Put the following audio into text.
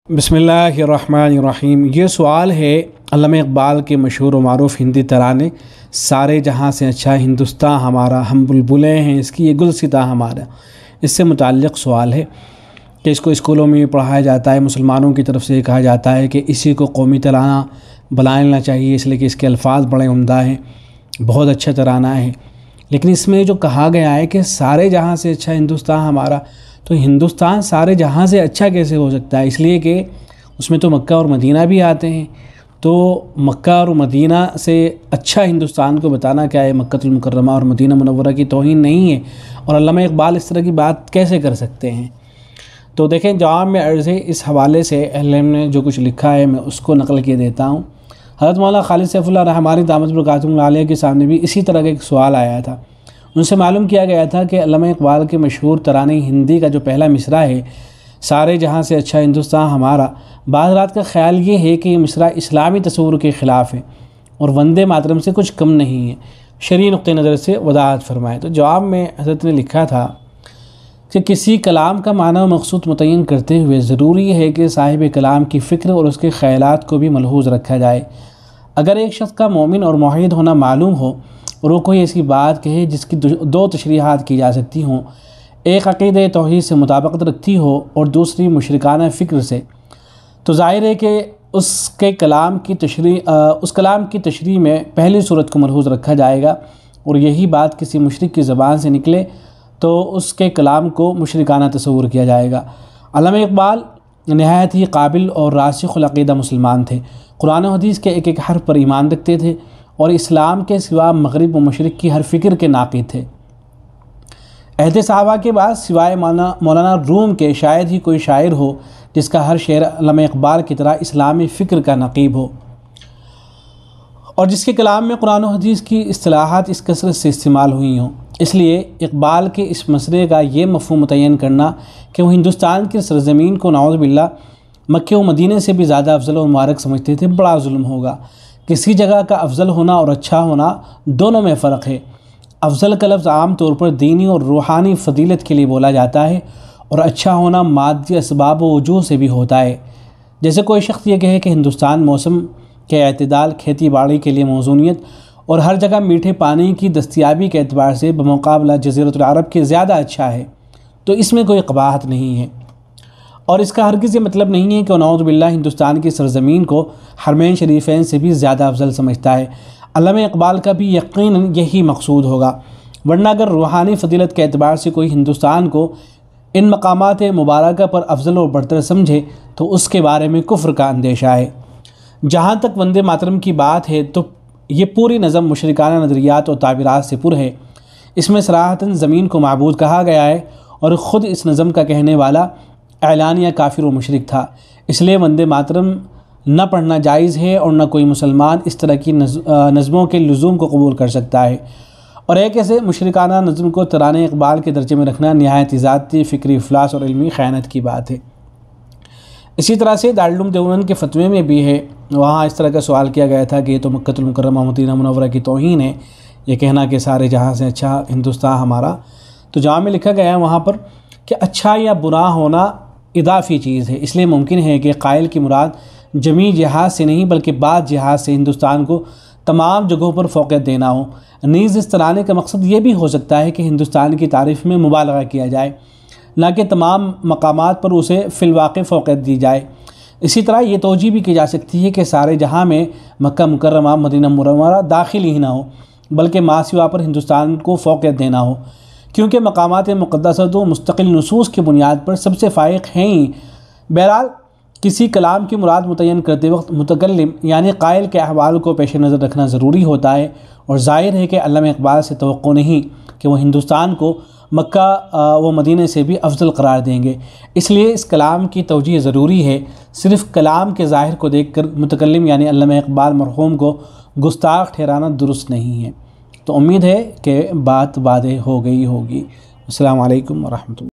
बिस्मिल्लाहिर्रहमानिर्रहीम। ये सवाल है अल्लामा इक़बाल के मशहूर व मारूफ़ हिंदी तराने सारे जहाँ से अच्छा हिंदुस्तान हमारा, हम बुलबुलें हैं इसकी ये गुलसिता हमारा, इससे मुताल्लिक़ सवाल है कि इसको स्कूलों में पढ़ाया जाता है। मुसलमानों की तरफ से ये कहा जाता है कि इसी को कौमी तराना बना लेना चाहिए, इसलिए कि इसके अल्फाज बड़े उम्दा हैं, बहुत अच्छा तराना है। लेकिन इसमें जो कहा गया है कि सारे जहाँ से अच्छा हिंदुस्तान हमारा, तो हिंदुस्तान सारे जहाँ से अच्छा कैसे हो सकता है? इसलिए कि उसमें तो मक्का और मदीना भी आते हैं। तो मक्का और मदीना से अच्छा हिंदुस्तान को बताना क्या है? मक्कतुल मुकर्रमा और मदीना मुनव्वरा की तौहीन नहीं है, और अल्लामा इक़बाल इस तरह की बात कैसे कर सकते हैं? तो देखें, जवाब में अर्ज़ है, इस हवाले से अहले इल्म ने जो कुछ लिखा है मैं उसको नकल किए देता हूँ। हज़रत मौलाना खालिद सैफुल्लाह रहमानी दामत बरकातुहुम आलिया के सामने भी इसी तरह का एक सवाल आया था। उनसे मालूम किया गया था कि अल्लामा इक़बाल के मशहूर तराने हिंदी का जो पहला मिसरा है, सारे जहाँ से अच्छा हिंदुस्तान हमारा, बाज़ रात का ख़्याल ये है कि ये मिसरा इस्लामी तसव्वुर के ख़िलाफ़ है और वंदे मातरम से कुछ कम नहीं है, शरई नुक्ते नज़र से वदाहत फरमाए। तो जवाब में हज़रत ने लिखा था कि किसी कलाम का माना व मक़सूद मुतय्यन करते हुए ज़रूरी है कि साहिब कलाम की फ़िक्र और उसके ख़यालात को भी मलहूज़ रखा जाए। अगर एक शख़्स का मोमिन और मुवहिद होना मालूम हो और वो कोई ऐसी बात कहे जिसकी दो तशरीहात की जा सकती हों, एक अक़ीदे तौहीद से मुताबिकत रखती हो और दूसरी मुशरिकाना फ़िक्र से, तो ज़ाहिर है कि उस कलाम की तशरीह में पहली सूरत को मलहूज़ रखा जाएगा, और यही बात किसी मुशरिक की ज़बान से निकले तो उसके कलाम को मुशरिकाना तसव्वुर किया जाएगा। अल्लामा इक़बाल नहायत ही काबिल और रासिख़ुल अक़ीदा मुसलमान थे। कुरान और हदीस के एक एक हर्फ पर ईमान रखते थे और इस्लाम के सिवा मग़रिब व मशरिक़ की हर फ़िक्र के नाक़िद थे। अहद सहाबा के बाद सिवाय मौलाना रूम के शायद ही कोई शायर हो जिसका हर शेर अल्लामा इक़बाल की तरह इस्लामी फ़िक्र का नक़ीब हो और जिसके कलाम में कुरान और हदीस की इस्तिलाहात इस कसरत से इस्तेमाल हुई हों। इसलिए इक़बाल के इस मसले का ये मफ़हूम मुतय्यन करना कि वो हिंदुस्तान की सरज़मीन को नाउज़ बिल्लाह मक्के व मदीने से भी ज़्यादा अफजल और मुबारक समझते थे, बड़ा जुल्म होगा। किसी जगह का अफजल होना और अच्छा होना दोनों में फ़र्क है। अफजल का लफ्ज़ आम तौर पर दीनी और रूहानी फ़जीलत के लिए बोला जाता है और अच्छा होना मादी असबाब व वजूह से भी होता है। जैसे कोई शख्स ये कहे कि हिंदुस्तान मौसम के अतदाल, खेती बाड़ी के लिए मौज़ूनियत और हर जगह मीठे पानी की दस्तियाबी के एतबार से बमुकाबला जज़ीरतुल अरब के ज़्यादा अच्छा है, तो इसमें कोई क़बाहत नहीं है। और इसका हरगिज़ ये मतलब नहीं है कि नऊज़ बिल्लाह हिंदुस्तान की सरज़मीन को हरमैन शरीफ़ैन से भी ज़्यादा अफजल समझता है। अल्लामा इक़बाल का भी यकीनन यही मकसूद होगा, वरना अगर रूहानी फ़जीलत के एतबार से कोई हिंदुस्तान को इन मकामात मुबारका पर अफजल और बरतर समझे तो उसके बारे में कुफ्र का अंदेशा है। जहाँ तक वंदे मातरम की बात है तो ये पूरी नज़म मुशरिकाना नज़रियात और ताबीरात से पुर है। इसमें सराहतन ज़मीन को माबूद कहा गया है और ख़ुद इस नज़म का कहने वाला एलानिया काफिर व मुशरिक था। इसलिए वंदे मातरम न पढ़ना जायज़ है और न कोई मुसलमान इस तरह की नज़मों के लुज़ूम को कबूल कर सकता है। और एक ऐसे मुशरिकाना नज़म को तराने इक़बाल के दर्जे में रखना नहायत ज़ाती फ़िक्री इफ़लास और इल्मी ख़यानत की बात है। इसी तरह से दारुल उलूम देवबंद के फ़तवे में भी है, वहाँ इस तरह का सवाल किया गया था कि ये तो मक्कतुल मुकर्रमा मदीना मुनव्वरा की तौहीन है, ये कहना कि सारे जहाँ से अच्छा हिंदुस्तान हमारा। तो जहाँ में लिखा गया है वहाँ पर कि अच्छा या बुरा होना इदाफ़ी चीज़ है, इसलिए मुमकिन है कि क़ाइल की मुराद जमी जिहाद से नहीं बल्कि बाद जिहाद से हिंदुस्तान को तमाम जगहों पर फ़ौक़ियत देना हो। नीज़ इस तराने का मकसद ये भी हो सकता है कि हिंदुस्तान की तारीफ़ में मुबालगा किया जाए, ना कि तमाम मकामात पर उसे फ़िलवाक़े फ़ौक़ियत दी जाए। इसी तरह ये तौजीह भी की जा सकती है कि सारे जहाँ में मक्का मुकर्रमा मदीना मुनव्वरा दाखिल ही ना हो बल्कि मासिवा पर हिंदुस्तान को फ़ौक़ियत देना हो, क्योंकि मकामात मुक़द्दसत व मुस्तक़िल नसूस की बुनियाद पर सबसे फ़ाइक़ हैं ही। बहरहाल किसी कलाम की मुराद मुतय्यन करते वक्त मुतकल्लिम यानी क़ाइल के अहवाल को पेश नज़र रखना ज़रूरी होता है, और ज़ाहिर है कि अल्लामा इक़बाल से तवक्को नहीं कि वह हिंदुस्तान को मक्का व मदीने से भी अफजल करार देंगे। इसलिए इस कलाम की तौजीह ज़रूरी है। सिर्फ़ कलाम के ज़ाहिर को देखकर मुतकल्लिम यानी अल्लामा इक़बाल मरहूम को गुस्ताख ठहराना दुरुस्त नहीं है। तो उम्मीद है कि बात वाज़ेह हो गई होगी। अस्सलामु अलैकुम व रहमतुल्लाह।